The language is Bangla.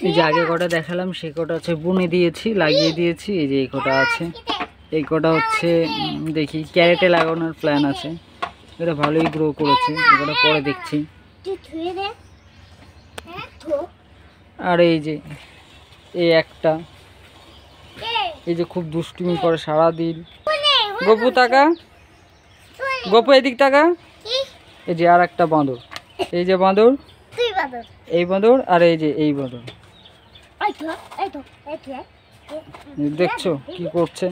এই যে আগে কটা দেখালাম সে কটা হচ্ছে বুনে দিয়েছি, লাগিয়ে দিয়েছি। এই যে এই কটা আছে, এই কটা হচ্ছে দেখি ক্যারেটে লাগানোর প্ল্যান আছে। এটা ভালোই গ্রো করেছে, এগুলো পরে দেখছি। আর এই যে এই একটা, এই যে খুব দুষ্টুমি করে সারাদিন। গপু তাকা, গপু এদিক তাকা। এই যে আর একটা বাঁদর, এই যে বাঁদর, এই বাঁদর, আর এই যে এই বাঁদর। দেখছো কি করছে?